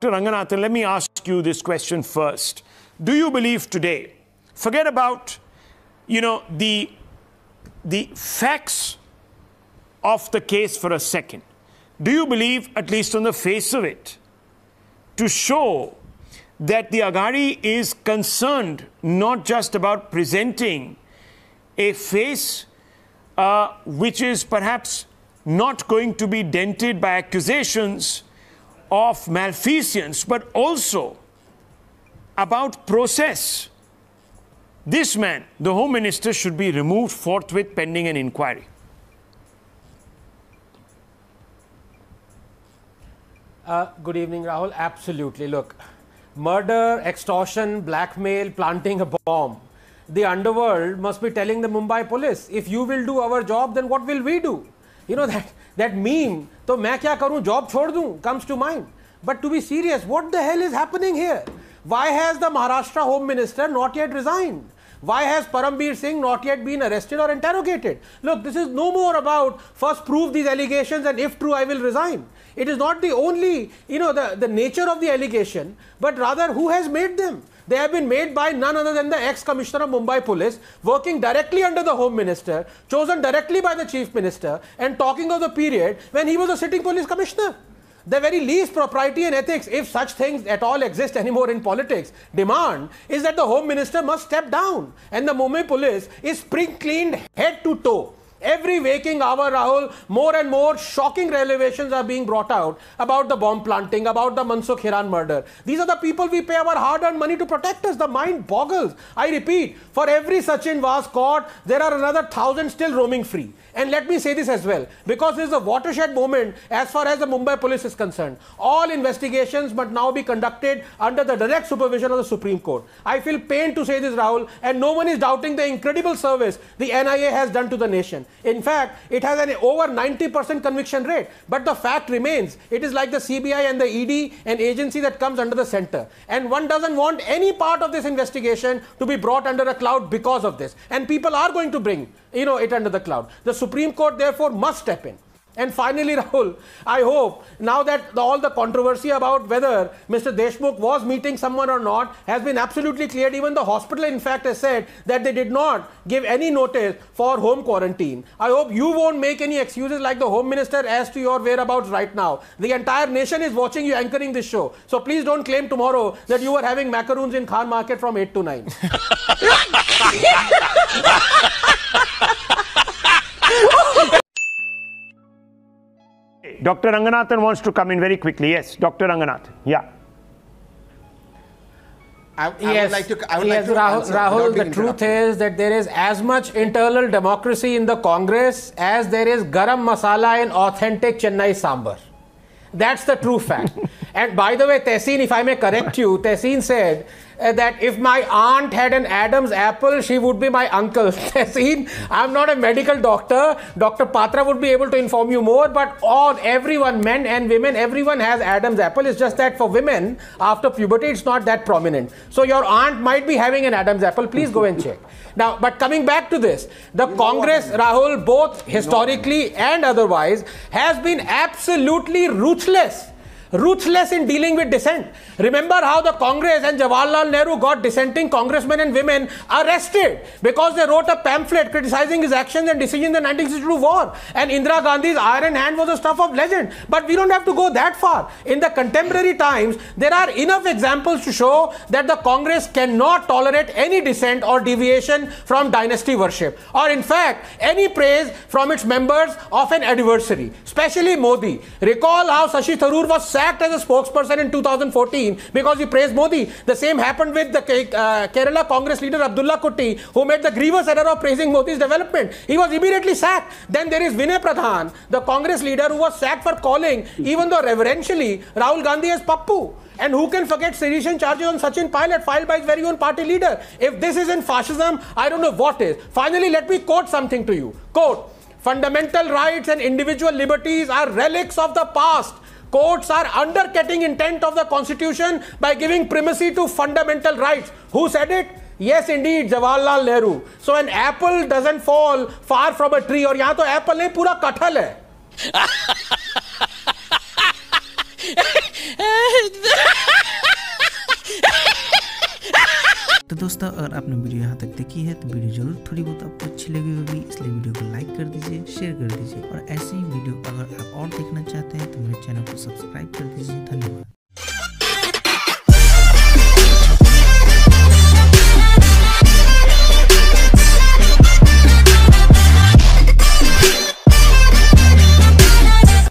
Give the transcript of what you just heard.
Dr. Ranganathan, let me ask you this question first. Do you believe today, forget about, the facts of the case for a second. Do you believe, at least on the face of it, to show that the Aghadi is concerned not just about presenting a face which is perhaps not going to be dented by accusations of malfeasance, but also about process? This man, the Home Minister, should be removed forthwith pending an inquiry. Good evening, Rahul. Absolutely. Look, murder, extortion, blackmail, planting a bomb. The underworld must be telling the Mumbai police, if you will do our job, then what will we do? You know, that meme, to main kya karu, job chhod dun, comes to mind. But to be serious, what the hell is happening here? Why has the Maharashtra Home Minister not yet resigned? Why has Parambir Singh not yet been arrested or interrogated? Look, this is no more about first prove these allegations and if true I will resign. It is not the only, the nature of the allegation, but rather who has made them. They have been made by none other than the ex-commissioner of Mumbai Police, working directly under the Home Minister, chosen directly by the Chief Minister, and talking of the period when he was a sitting police commissioner. The very least propriety and ethics, if such things at all exist anymore in politics, demand is that the Home Minister must step down. And the Mumbai Police is spring cleaned head to toe. Every waking hour, Rahul, more and more shocking revelations are being brought out about the bomb planting, about the Mansukh Hiran murder. These are the people we pay our hard-earned money to protect us. The mind boggles. I repeat, for every Sachin was caught, there are another 1,000 still roaming free. And let me say this as well, because this is a watershed moment as far as the Mumbai police is concerned. All investigations must now be conducted under the direct supervision of the Supreme Court. I feel pain to say this, Rahul, and no one is doubting the incredible service the NIA has done to the nation. In fact, it has an over 90% conviction rate. But the fact remains, it is like the CBI and the ED, an agency that comes under the center. And one doesn't want any part of this investigation to be brought under a cloud because of this. And people are going to bring, it under the cloud. The Supreme Court, therefore, must step in. And finally, Rahul, I hope now that all the controversy about whether Mr. Deshmukh was meeting someone or not has been absolutely cleared. Even the hospital, in fact, has said that they did not give any notice for home quarantine. I hope you won't make any excuses like the Home Minister as to your whereabouts right now. The entire nation is watching you anchoring this show. So please don't claim tomorrow that you were having macaroons in Khan Market from 8 to 9. Dr. Ranganathan wants to come in very quickly. Yes, Dr. Ranganathan. Yeah. I would like to Rahul, the truth is that there is as much internal democracy in the Congress as there is garam masala in authentic Chennai sambar. That's the true fact. And by the way, Tehseen, if I may correct you, Tehseen said that if my aunt had an Adam's apple, she would be my uncle. Tehseen, I'm not a medical doctor. Dr. Patra would be able to inform you more, but everyone, men and women, everyone has Adam's apple. It's just that for women, after puberty, it's not that prominent. So your aunt might be having an Adam's apple. Please go and check. Now, but coming back to this, the Congress, Rahul, both historically and otherwise, has been absolutely ruthless in dealing with dissent. Remember how the Congress and Jawaharlal Nehru got dissenting congressmen and women arrested because they wrote a pamphlet criticizing his actions and decisions in the 1962 war. And Indira Gandhi's iron hand was the stuff of legend. But we don't have to go that far. In the contemporary times, there are enough examples to show that the Congress cannot tolerate any dissent or deviation from dynasty worship, or in fact, any praise from its members of an adversary, especially Modi. Recall how Shashi Tharoor was sacked as a spokesperson in 2014 because he praised Modi. The same happened with the Kerala Congress leader Abdullah Kutty, who made the grievous error of praising Modi's development. He was immediately sacked. Then there is Vinay Pradhan, the Congress leader, who was sacked for calling, even though reverentially, Rahul Gandhi as Pappu. And who can forget sedition charges on Sachin Pilot filed by his very own party leader? If this isn't fascism, I don't know what is. Finally, let me quote something to you. Quote, "Fundamental rights and individual liberties are relics of the past. Courts are undercutting intent of the Constitution by giving primacy to fundamental rights." Who said it? Yes, indeed, Jawaharlal Nehru. So an apple doesn't fall far from a tree. और यहाँ तो apple नहीं, पूरा कटहल है. दोस्तों, अगर आपने वीडियो यहाँ तक देखी है तो वीडियो जरूर थोड़ी बहुत आपको अच्छी लगी होगी, इसलिए वीडियो को लाइक कर दीजिए, शेयर कर दीजिए और ऐसे ही वीडियो अगर आप और देखना चाहते हैं तो मेरे चैनल को सब्सक्राइब कर दीजिए। धन्यवाद।